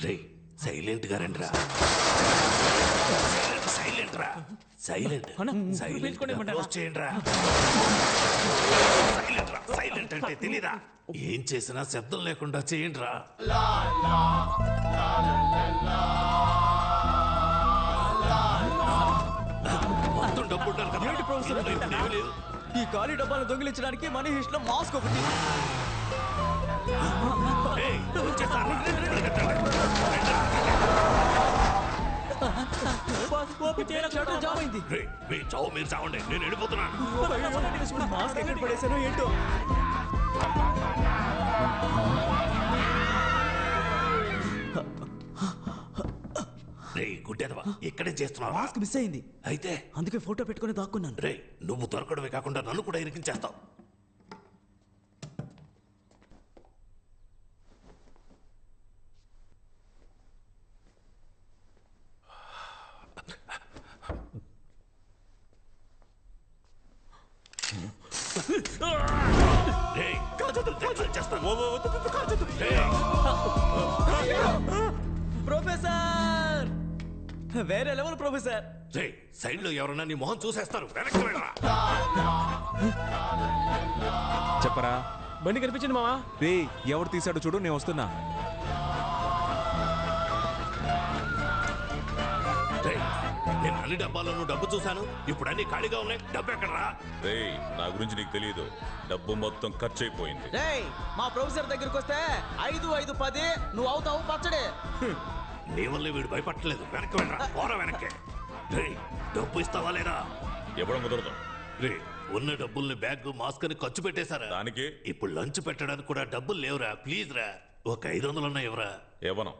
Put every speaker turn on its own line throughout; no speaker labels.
రే silent గా రండిరా. Silent రా. సైలెంట్ సైలెంట్ అంటే తెలీదా? ఏం చేసినా శబ్దం లేకుండా చేయండి రా. మొత్తం డబ్బు
ఈ ఖాళీ డబ్బాలు దొంగిలించడానికి మనీ హిస్ట్ లో మాస్క్ ఒకటి.
మీరు చావండి, నేను వెళ్ళిపోతున్నాను.
మాస్క్ ఎక్కడ పడేసానో ఏంటో.
రే గుడ్డెదవా, ఇక్కడే చేస్తున్నావు.
మాస్క్ మిస్ అయింది
అయితే
అందుకే ఫోటో పెట్టుకుని దాక్కున్నాను.
రే నువ్వు దొరకడమే కాకుండా నన్ను కూడా ఇరికించేస్తావు.
ప్రొఫెసర్ వేరే లెవెల్ ప్రొఫెసర్.
సైడ్ లో ఎవరన్నా నీ మొహం చూసేస్తారు. వెనక్కి వెళ్ళరా.
చెప్పరా.
బండి కనిపించింది మావా.
రే ఎవరు తీసాడో చూడు, నేను వస్తున్నా.
నేను అన్ని డబ్బాలను డబ్బు చూశాను. ఇప్పుడు అన్ని ఖాళీగా ఉన్నాయి. డబ్బు ఎక్కడరా?
రే నా గురించి నీకు తెలియదు. డబ్బు మొత్తం ఖర్చు అయిపోయింది.
మా ప్రొఫెసర్ దగ్గరికి వస్తే 5, 5, 10 నువ్వు అవుతావు పచ్చడే.
నీ వల్ల వీడు భయపడలేదు. వెనక్కి వెళ్ళరా. పోరా వెనక్కి. రే డబ్బు ఇస్తావా లేదా?
ఇవ్వడం కుదరదు.
రే ఉన్న డబ్బుల్ని బ్యాగ్ మాస్క్ అని ఖర్చు పెట్టేశారా?
దానికి
ఇప్పుడు లంచ్ పెట్టడానికి కూడా డబ్బులు లేవురా. ప్లీజ్ రా, ఒక 500 ఇవ్వరా.
ఇవ్వను.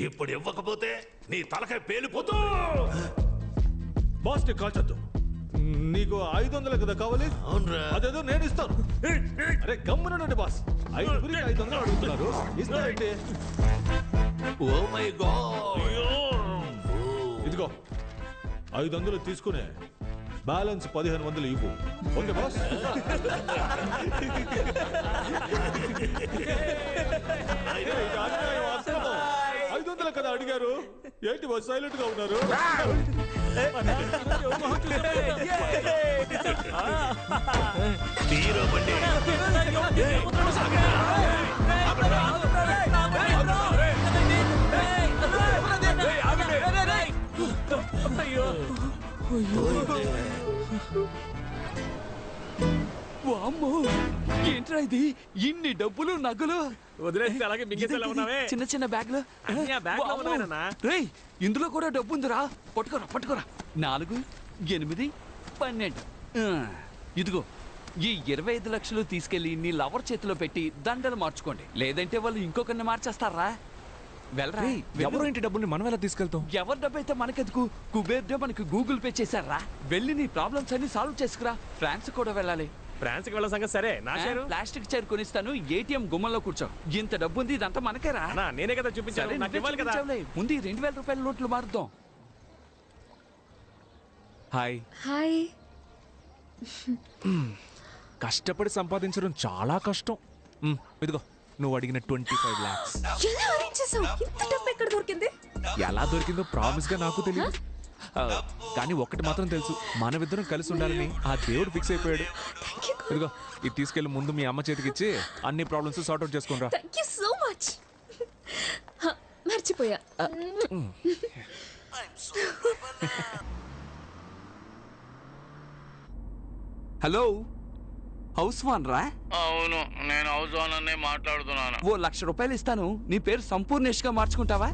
ఇప్పుడు ఇవ్వకపోతే నీ తలకాయ పేలిపోతూ.
బాస్ ని కాల్చొద్దు. నీకు 500 కదా కావాలి?
అవునరా.
అదేదో నేను ఇస్తాను. అరే గమ్మునండి బాస్. 500 అడుగుతున్నారు. ఇస్తానంటే
ఓ మై గాడ్.
ఇదిగో 500 తీసుకునే బ్యాలెన్స్ 1500 ఇవ్వు. Okay boss. కదా అడిగారు. ఏంటి బాస్ సైలెంట్ గా ఉన్నారు?
వామ్మో ఏంట్రా ఇది? ఇన్ని డబ్బులు నగలు
వదిలేస్తే అలాగే మింగేసేలా ఉన్నావే.
చిన్న చిన్న బ్యాగ్లు. రేయ్ ఇందులో కూడా డబ్బు ఉందిరా. పట్టుకోరా పట్టుకోరా. 4, 8, 12. ఇదిగో ఈ 25 లక్షలు తీసుకెళ్లి నీ లవర్ చేతిలో పెట్టి దండలు మార్చుకోండి. లేదంటే వాళ్ళు ఇంకొకరిని మార్చేస్తారా. వెళ్ళరా.
ఎవరు ఇంటి డబ్బుల్ని మనం ఎలా తీసుకెళ్తాం?
ఎవరి డబ్బు అయితే మనకెందుకు? కుబేర్డే మనకి గూగుల్ పే చేశారా. వెళ్ళి నీ ప్రాబ్లమ్స్ అన్ని సాల్వ్ చేసుకురా. ఫ్రాన్స్ కూడా వెళ్ళాలి.
ఫ్రాన్స్ కి వెళ్ళ సంగతి సరే. నా షేరు
ప్లాస్టిక్ చైర్ కొనిస్తాను. ఏటీఎం గుమ్మంలో కూర్చో. ఇంత డబ్బు ఉంది. ఇదంతా మనకేరా.
నేనే కదా చూపించాను. నాకు ఇవ్వాలి కదా.
ముందు 2000 రూపాయల నోట్లు మారుద్దాం.
Hi
hi.
కష్టపడి సంపాదించడం చాలా కష్టం. ఇదిగో నువ్వు అడిగిన 25 lakhs.
ఎలా అరేంజ్ చేసావు? ఇంత డబ్బు ఎక్కడ దొరికింది?
ఎలా దొరికిందో ప్రామిస్ గా నాకు తెలియదు. కానీ ఒక్కటి మాత్రం తెలుసు, మనమిద్దరం కలిసి ఉండాలని ఆ దేవుడు ఫిక్స్ అయిపోయాడు. ఇదిగో ఇది తీసుకెళ్లి ముందు మీ అమ్మ చేతికి ఇచ్చి అన్ని ప్రాబ్లమ్స్ సార్ట్ అవుట్ చేసుకుంటా.
Thank you so much. మర్చిపోయా.
హలో హౌస్ వాన్ రా?
అవును నేను హౌస్ ఓనర్ నే మాట్లాడుతున్నాను.
ఓ 1,00,000 రూపాయలు ఇస్తాను. నీ పేరు సంపూర్ణేష్ గా మార్చుకుంటావా?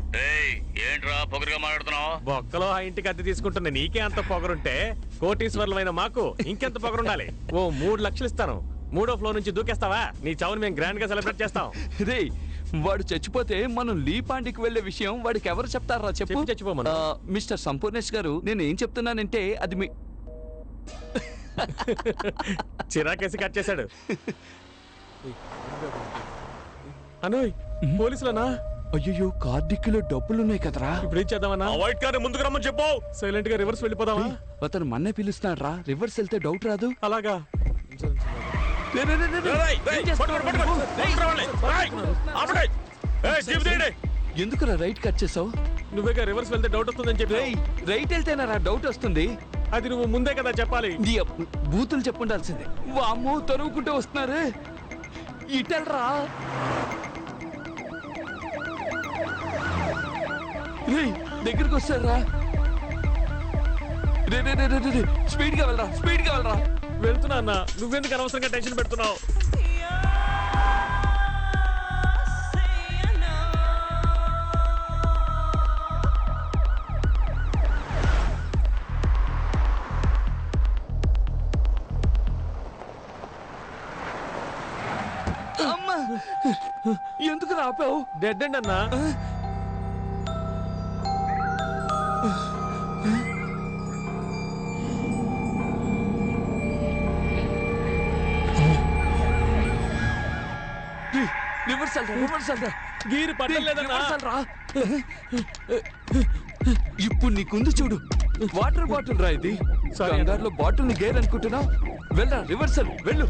ఏంట్రా పొగరుగా మాట్లాడుతున్నావు?
బొక్కలో ఆ ఇంటికి అద్దె తీసుకుంటున్న నీకే అంత పొగరుంటే కోటీశ్వర్లమైన మాకు ఇంకెంత పొగరుండాలి. ఓ 3 లక్షలు ఇస్తాను. 3వ ఫ్లోర్ నుంచి దూకేస్తావా? నీ చావుని మేము గ్రాండ్ గా సెలబ్రేట్ చేస్తాం.
రే వాడు చచ్చిపోతే మనం లీపాండికి వెళ్లే విషయం వాడికి ఎవరు చెప్తారా చెప్పు.
చచ్చిపోమను.
మిస్టర్ సంపూర్ణేష్ గారు, నేను ఏం చెప్తున్నానంటే అది మీ
చిరాకేసి కట్ చేశాడు. అనోయ్ పోలీసులనా?
అయ్యో కార్డిక్కిలో డబ్బులున్నాయి కదరా.
ఇప్పుడు ఏం చేద్దామన్నా?
వైట్ కార్ ముందుకు రమ్మని చెప్పు.
సైలెంట్ గా రివర్స్ వెళ్ళిపోదామా?
అతను మన్నే పిలుస్తున్నాడు రా. రివర్స్ వెళ్తే డౌట్ రాదు.
అలాగా
రే, రే, రే, రే, రే. ఏం చేస్తున్నావు? ఎందుకురా రైట్ కట్ చేసావు?
నువ్వేగా రివర్స్ వెళ్తే డౌట్ వస్తుందని చెప్పి
రైట్ వెళ్తేనా డౌట్ వస్తుంది?
అది నువ్వు ముందే కదా చెప్పాలి.
నీ బూతులు చెప్పుండాల్సిందే. వామ్మో తరువుకుంటూ వస్తున్నారే, ఇటల్రా. దగ్గరికి వస్తారా? స్పీడ్ గా వెళ్ళరా, స్పీడ్ గా వెళ్ళరా.
వెళ్తున్నా అన్న, నువ్వెందుకు అనవసరంగా టెన్షన్ పెడుతున్నావు?
అమ్మా, ఎందుకు రాపావు?
డెడ్ అండ్ అన్నా. గీరు పట్టలేదన్నా.
ఇప్పుడు నీకుంది చూడు, వాటర్ బాటిల్ రా ఇది. కంగారులో బాటిల్ ని గేర్ అనుకుంటున్నావు. వెళ్ళరా, రివర్సల్ వెళ్ళు.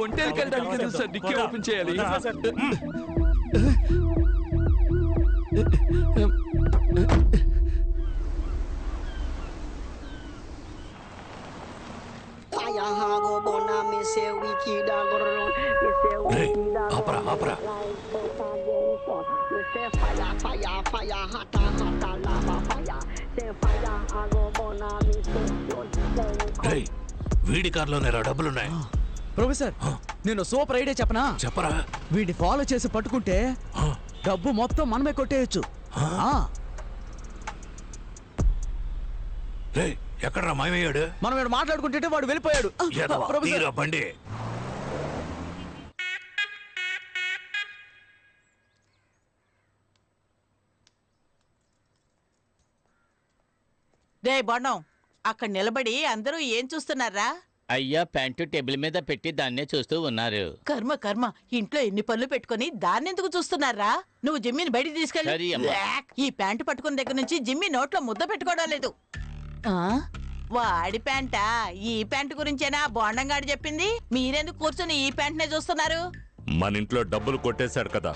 ఒంటేలకు వెళ్ళడానికి సార్ డిక్కీ ఓపెన్ చేయాలి.
ఆపరా ఆపరా. వీడి కార్లోనే డబ్బులున్నాయి.
ప్రొఫెసర్, నేను సూపర్ ఐడియా చెప్పనా?
చెప్పరా.
వీడిని ఫాలో చేసి పట్టుకుంటే డబ్బు మొత్తం మనమే కొట్టేయచ్చు.
ఎక్కడరా మాయమయ్యాడు?
మనం ఇక్కడ మాట్లాడుకుంటే వాడు వెళ్ళిపోయాడు.
బండి
రే బొండం, అక్కడ నిలబడి అందరూ ఏం చూస్తున్నారా?
అయ్యా, ప్యాంటు టేబుల్ మీద పెట్టి దాన్నే చూస్తూ ఉన్నారు.
కర్మ కర్మ, ఇంట్లో ఎన్ని పనులు పెట్టుకుని దాన్నెందుకు చూస్తున్నారా? నువ్వు జిమ్మిని బయటికి
సరే
తీసుకెళ్ళి.
అమ్మా.
ఈ ప్యాంటు పట్టుకున్న దగ్గర నుంచి జిమ్మి నోట్లో ముద్ద పెట్టుకోవడం లేదు. వాడి ప్యాంటా? ఈ ప్యాంటు గురించేనా బోండంగాడు చెప్పింది? మీరెందుకు కూర్చొని ఈ ప్యాంట్నే చూస్తున్నారు?
మన ఇంట్లో డబ్బులు కొట్టేశాడు కదా,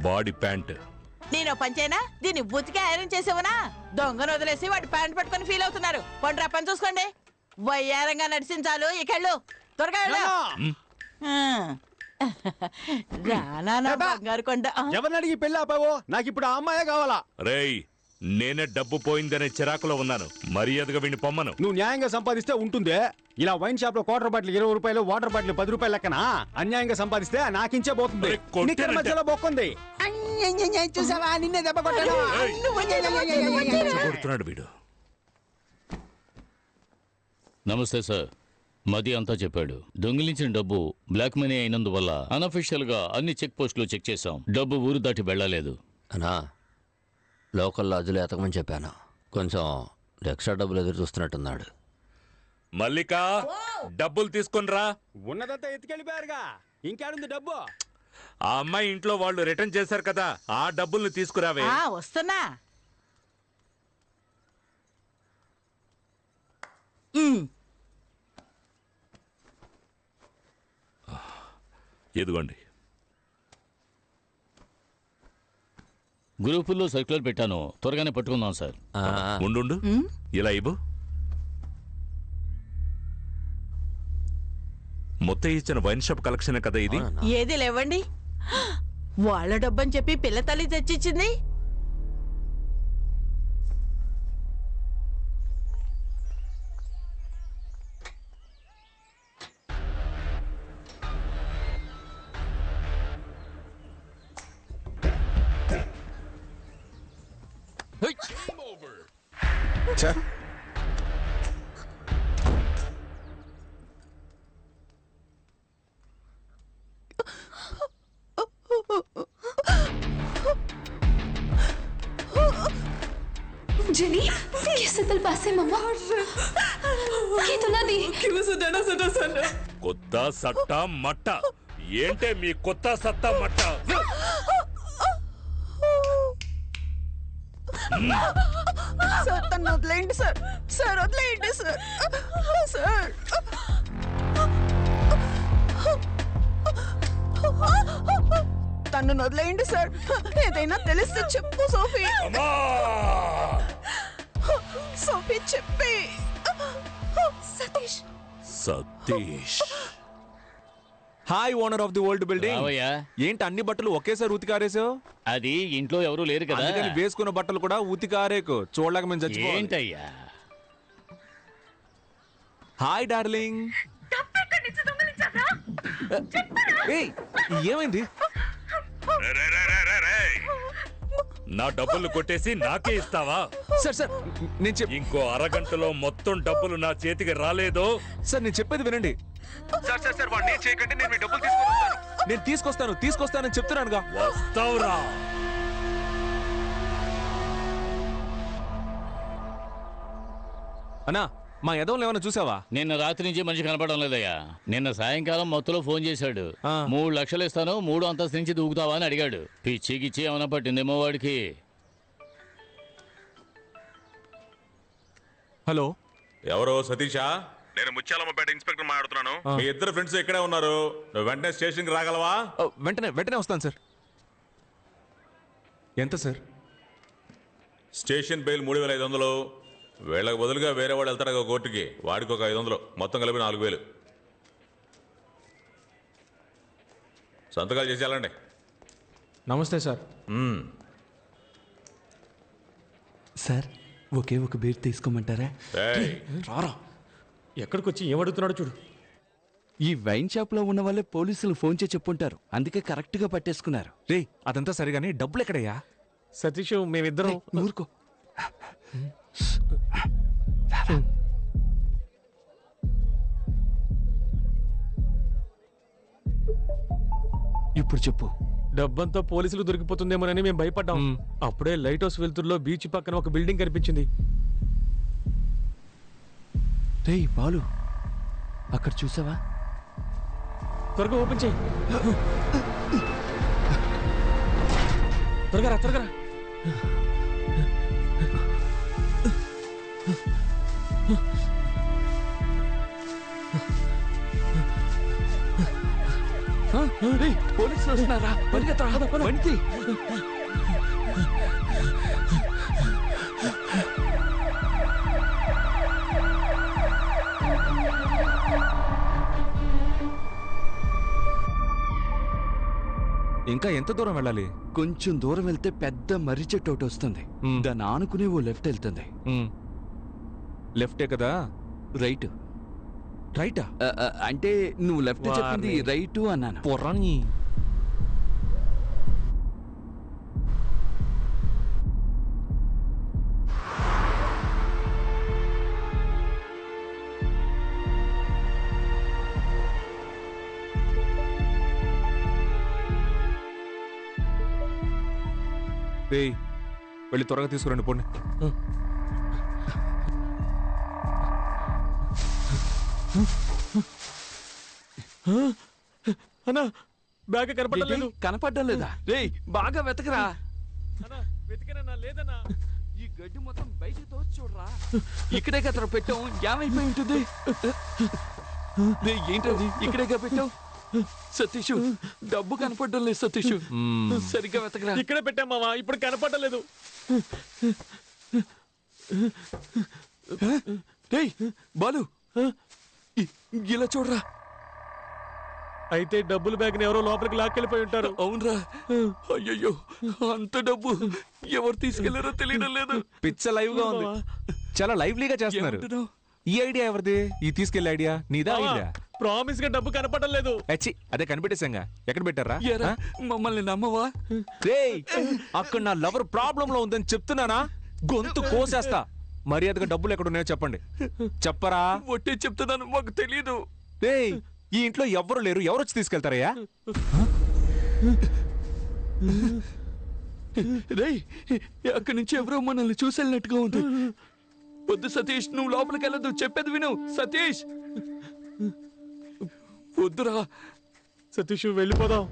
బాడీ ప్యాంట్.
నేను పంచేనా? దీన్ని బుతికి ఐరన్ చేసేవనా? దొంగను వదిలేసి వాడి ప్యాంట్ పట్టుకొని ఫీల్ అవుతున్నారు. పండ్రా పని చూసుకోండి. వయ్యారంగా నడిచించాలు ఇకెళ్ళు, త్వరగా వెళ్ళు. రానా బంగారు కొండ.
ఎవరిని అడిగి పెళ్ళి ఆపావో? నాకు ఇప్పుడు ఆ అమ్మాయే కావాలా?
రేయ్, నేనే డబ్బు పోయిందనే చిరాకులో ఉన్నాను. మర్యాదగా వీడిని పొమ్మను.
నువ్వు న్యాయంగా సంపాదిస్తే ఉంటుందే. ఇలా వైన్ షాప్ లో క్వార్టర్ బాటిల్ 20 రూపాయలు, వాటర్ బాటిల్ 10 రూపాయలు లెక్కన అన్యాయంగా సంపాదిస్తే నాకించే పోతుంది. నిక్కర్ మధ్యలో బొక్కుంది. చూసావా, నిన్నే దెబ్బ
కొడుతున్నాడు వీడు.
నమస్తే సార్, మది అంతా చెప్పాడు. దొంగిలించిన డబ్బు బ్లాక్ మనీ అయినందువల్ల అనఫిషియల్ గా అన్ని చెక్ పోస్టులు చెక్ చేశాం. డబ్బు ఊరు దాటి వెళ్ళలేదు.
అనా, లోకల్ లాడ్జ్లో ఎతకమని చెప్పాను. కొంచెం ఎక్స్ట్రా డబ్బులు ఎదురు చూస్తున్నట్టున్నాడు.
మల్లిక, డబ్బులు తీసుకునిరా.
ఉన్నదంతా ఎత్తుకెళ్ళిపోయారుగా, ఇంకేడుంది డబ్బు?
ఆ అమ్మాయి ఇంట్లో వాళ్ళు రిటర్న్ చేశారు కదా, ఆ డబ్బుల్ని తీసుకురావే.
వస్తున్నా.
ఎదుగోండి.
గ్రూపుల్లో సర్క్యులర్ పెట్టాను, త్వరగానే పట్టుకుందాం సార్.
ఉండు, ఇలా ఇవ్వు. మొత్తం ఇచ్చిన వైన్ షాప్ కలెక్షన్ కదా ఇది.
ఏది లేవండి, వాళ్ళ డబ్బని చెప్పి పిల్ల తల్లి తెచ్చిచ్చింది.
जेनी, कैसे दिल पासे मम्मा? ये तो ना दी। क्यों सुधाना सुधा सुना?
కొత్త సట్టా మట్ట ఏంటే మీ కొత్త సత్తా మట్ట?
సార్ తను వదిలేయండి సార్. సార్ వదిలేయండి సార్. సార్ తను వదిలేయండి సార్. ఏదైనా తెలిస్తే చెప్పు సోఫీ. సోఫీ చెప్పి.
Satish.
Satish
hi owner of the old building.
రావయ్యా.
ఏంటి అన్ని బట్టలు ఒకేసారి ఉతికారేసావు?
అది ఇంట్లో ఎవరు లేరు కదా,
అందుకని వేసుకున్న బట్టలు కూడా ఉతికారేకు. చూడలేక మేము చచ్చిపోవాలి.
ఏంటయ్యా?
Hi darling. ఏయ్, ఏమైంది?
నా డబ్బులు కొట్టేసి నాకే ఇస్తావా?
సార్ సార్ నేను
ఇంకో అరగంటలో మొత్తం డబ్బులు నా చేతికి రాలేదో?
సార్ నేను చెప్పేది వినండి. సార్ సార్ సార్ వాడిని చేయకండి. నేను మీ డబ్బులు తీసుకొస్తానని చెప్తున్నానుగా.
వస్తావురా.
అన్నా మా యదవులు ఏమైనా చూసావా?
నిన్న రాత్రి నుంచి మనిషి కనపడడం లేదయ్యా. నిన్న సాయంకాలం మొత్తంలో ఫోన్ చేశాడు. 3 లక్షలు ఇస్తాను, 3వ అంతస్తు నుంచి దూకుతావా అని అడిగాడు. పిచ్చికిచ్చి ఏమైనా పట్టిందేమో వాడికి.
హలో,
ఎవరో సతీషా? నేను ముత్యాలమ్మపేట ఇన్స్పెక్టర్ మాట్లాడుతున్నాను. మీ ఇద్దరు ఫ్రెండ్స్ ఇక్కడే ఉన్నారు. నువ్వు వెంటనే స్టేషన్కి రాగలవా?
వెంటనే వస్తాను సార్. ఎంత సార్?
Station bail 3500. వీళ్ళకి బదులుగా వేరే వాడు వెళ్తాడు కోర్టుకి. వాడికి ఒక 500, మొత్తం కలిపి 4000. సంతకాలు చేసేయాలండి.
నమస్తే సార్.
సార్ ఒకే ఒక బీర్ తీసుకోమంటారా?
రారా, ఎక్కడికి వచ్చి ఏమడుగుతున్నాడు చూడు.
ఈ వైన్ షాప్ లో ఉన్న వాళ్ళే పోలీసులు ఫోన్ చేసి చెప్పుంటారు, అందుకే కరెక్ట్ గా పట్టేసుకున్నారు.
రే అదంతా సరిగాని డబ్బులు ఎక్కడయ్యా?
సతీష్ మేమిద్దరం
ఊరుకో. ఇప్పుడు చెప్పు.
డబ్బంతా పోలీసులు దొరికిపోతుందేమోనని మేము భయపడ్డాం. అప్పుడే లైట్ హౌస్ వెలుతురులో బీచ్ పక్కన ఒక బిల్డింగ్ కనిపించింది.
రేయ్ బాలు, అక్కడ చూసావా?
త్వరగా ఓపెన్ చేయి. త్వరగా రా.
పోలీసులు వస్తున్నారా? పరిగెత్తరా.
ఇంకా ఎంత దూరం వెళ్ళాలి?
కొంచెం దూరం వెళ్తే పెద్ద మర్రి చెట్టు ఒకటి వస్తుంది. దాన్ని ఆనుకుని ఓ లెఫ్ట్ వెళ్తుంది.
లెఫ్టే కదా?
రైట్.
రైటా?
అంటే నువ్వు లెఫ్ట్ చెప్పింది రైట్ అన్నాను.
పొర్రాని. రేయ్ వెళ్ళి త్వరగా తీసుకురండి పోండి.
అన్నా బ్యాగ్ కనపడలేదు.
కనపడడం లేదా? రేయ్ బాగా వెతకరా.
వెతికనన్నా లేదన్నా.
ఈ గడ్డి మొత్తం బయటికి తోచి చూడరా. ఇక్కడే కదరా పెట్టాం. ఏమైపోయి ఉంటుంది? ఏంటది ఇక్కడేగా పెట్టాం? సతీష్ డబ్బు కనపడడం లేదు. సతీష్ సరిగ్గా వెతకరా.
ఇక్కడే పెట్టాం మావా, ఇప్పుడు కనపడలేదు.
రేయ్ బాలు ఇలా చూడరా.
అయితే డబ్బులు బ్యాగ్ ఎవరో లోపలికి లాక్కెళ్ళిపోయి ఉంటారు.
అవునరా. అయ్యయ్యో అంత డబ్బు ఎవరు తీసుకెళ్లారో తెలియడం లేదు.
పిచ్చ లైవ్ గా ఉంది. చాలా లైవ్లీగా చేస్తున్నారు. ఈ ఐడియా ఎవరిది? ఈ తీసుకెళ్లే ఐడియా నీదా?
ప్రామిస్ గా డబ్బు కనపడడం లేదు.
అదే కనిపెట్టేశాంగా. ఎక్కడ పెట్టారా?
మమ్మల్ని నమ్మవా?
అక్కడ నా లవర్ ప్రాబ్లం లో ఉందని చెప్తున్నానా? గొంతు కోసేస్తా. మర్యాదగా డబ్బులు ఎక్కడ ఉన్నాయో చెప్పండి. చెప్పరా?
ఒట్టే చెప్తున్నాను, మాకు తెలీదు.
ఈ ఇంట్లో ఎవ్వరు లేరు. ఎవరు వచ్చి తీసుకెళ్తారయ్యా?
రేయ్ అక్కడి నుంచి ఎవరో మనల్ని చూసేళ్ళినట్టుగా ఉంది. వద్దు సతీష్, నువ్వు లోపలికి వెళ్ళదు. చెప్పేది విను సతీష్. వద్దురా
సతీష్, వెళ్ళిపోదాం.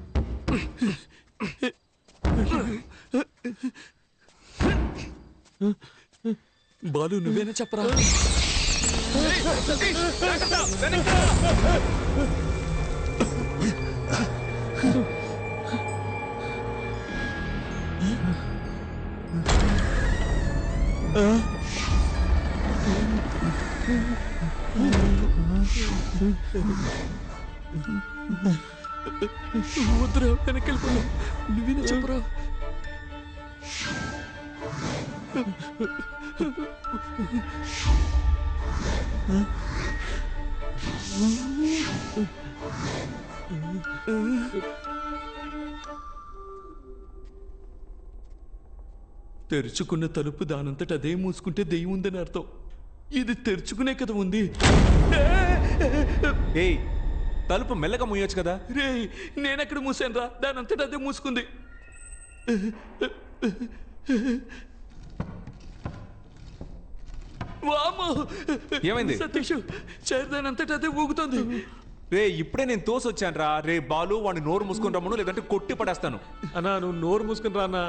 బాలు నువ్వేనా చెప్పరా? వద్దురా, వెనక్కి వెళ్ళిపోయి నువ్వేనా చెప్పరా? తెరుచుకున్న తలుపు దానంతట అదే మూసుకుంటే దెయ్యం ఉందని అర్థం. ఇది తెరుచుకునే కదా ఉంది.
ఏయ్, తలుపు మెల్లగా మూయొచ్చు కదా.
రే, నేనెక్కడ మూసాను రా, దానంతట అదే మూసుకుంది. వామ్మో!
ఏమైంది?
సతీష్, చైర్ దానంతట అదే ఊగుతుంది.
రే, ఇప్పుడే నేను తోసొచ్చాను రా. రే బాలు, వాడిని నోరు మూసుకుని రమ్మను, లేదంటే కొట్టి పడేస్తాను.
అన్నా నువ్వు నోరు మూసుకుని రా అన్నా.